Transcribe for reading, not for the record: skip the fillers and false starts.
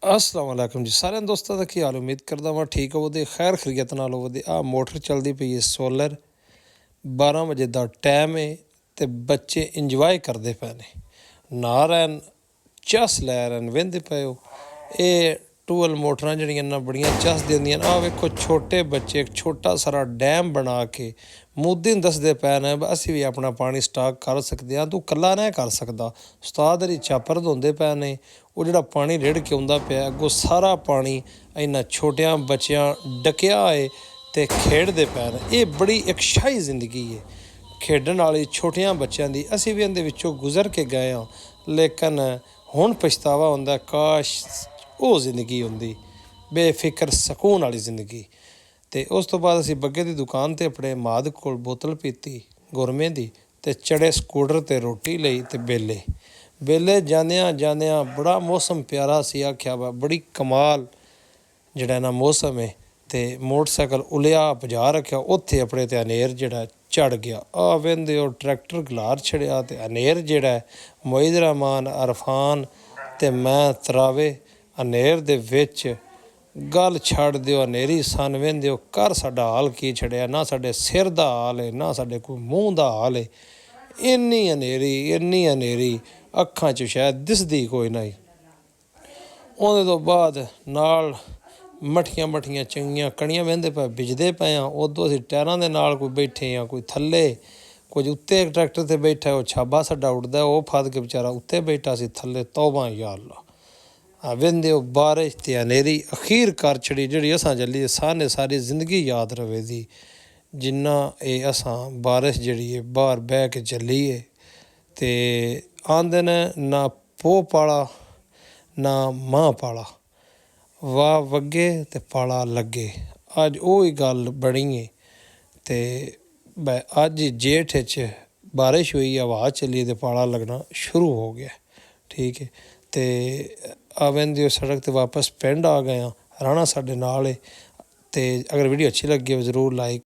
अस्सलाम वालेकुम जी सारे दोस्तों का की हाल उम्मीद करता मैं ठीक हो वो खैर खरीयत नाल हो आ मोटर चलती पई है सोलर 12 बजे का टाइम है तो बच्चे इंजॉय करते पे ने ना रैन चस लै रैन वहदे पे हो ये टूअल मोटर जड़ियां बड़ियां चस देंदियां आ वेखो छोटे बच्चे एक छोटा सारा डैम बना के मुद्दे दसदे पे ने असी भी अपना पानी स्टाक कर सकते हाँ तू कला नहीं कर सकता उस्ताद हरी छापर धोंदे पे ने वो जो पानी रेड़ के आंदा पाया अगों सारा पानी इन्होंने छोटिया बच्चों डकिया है तो खेडते पे ने ये बड़ी एक शाही जिंदगी है खेडन वाली छोटिया बच्चों की असी भी इहदे विचों गुजर के गए हाँ लेकिन हुण पछतावा होंदा काश वो जिंदगी होंदी बेफिक्र सकून वाली जिंदगी तो उस तो बाद असी बग्गे की दुकान पर अपने माद को बोतल पीती गुरमे की तो चढ़े स्कूटर पर रोटी लई तो बेले बेले जांदियां जांदियां बड़ा मौसम प्यारा सी आख्या वा बड़ी कमाल जड़ा ना मौसम है तो मोटरसाइकिल उलिया भजा रखा उत्थे अपने ते अनेर जड़ा चढ़ गया आ वेंदे हो ट्रैक्टर गलार छड़िया तो अनेर जड़ा है मोईद रहमान अरफान ते मैं तरावे अनेर दे विच गल छड़ दिओ अनेरी सन वेंदे हो कर साडा हाल की छड़िया ना साडे सिर दा हाल है ना साडे कोई मूँह दा हाल है इन्नी अनेरी अखां च शायद दिसदी कोई नहीं ਉਹਦੇ ਤੋਂ ਬਾਅਦ ਨਾਲ ਮੱਠੀਆਂ ਮੱਠੀਆਂ ਚੰਗੀਆਂ ਕਣੀਆਂ ਵਹਿੰਦੇ ਪਏ ਬਿਜਦੇ ਪਏ ਆ ਉਦੋਂ ਅਸੀਂ ਟਾਇਰਾਂ ਦੇ ਨਾਲ ਕੋਈ ਬੈਠੇ ਆ ਕੋਈ ਥੱਲੇ ਕੁਝ ਉੱਤੇ ਟਰੈਕਟਰ ਤੇ ਬੈਠਾ ਉਹ ਛਾਬਾ ਸਾਡਾ ਉੱਡਦਾ ਉਹ ਫੜ ਕੇ ਵਿਚਾਰਾ ਉੱਤੇ ਬੈਠਾ ਸੀ ਥੱਲੇ ਤੌਬਾ ਯਾ ਅੱਲਾ ਆ ਵਹਿੰਦੇ ਉਹ ਬਾਰਿਸ਼ ਤੇ ਹਨੇਰੀ ਅਖੀਰ ਕਰ ਛੜੀ ਜਿਹੜੀ ਅਸਾਂ ਚੱਲੀ ਸਾਨੇ ਸਾਰੀ ਜ਼ਿੰਦਗੀ ਯਾਦ ਰਵੇ ਦੀ ਜਿੰਨਾ ਇਹ ਅਸਾਂ ਬਾਰਿਸ਼ ਜਿਹੜੀ ਹੈ ਬਾਹਰ ਬਹਿ ਕੇ ਚੱਲੀਏ ਤੇ ਆਂਦੇ ਨੇ ਨਾ ਪੋਹ ਪਾਲਾ ना मां पाला वाह वगे तो पाला लगे अज वो ही गल बनी है तो अज जेठ च बारिश हुई हवा चली तो पाला लगना शुरू हो गया ठीक है तो आवेंदे सड़क तो वापस पिंड आ गए राणा साडे नाल है तो अगर वीडियो अच्छी लगी हो ज़रूर लाइक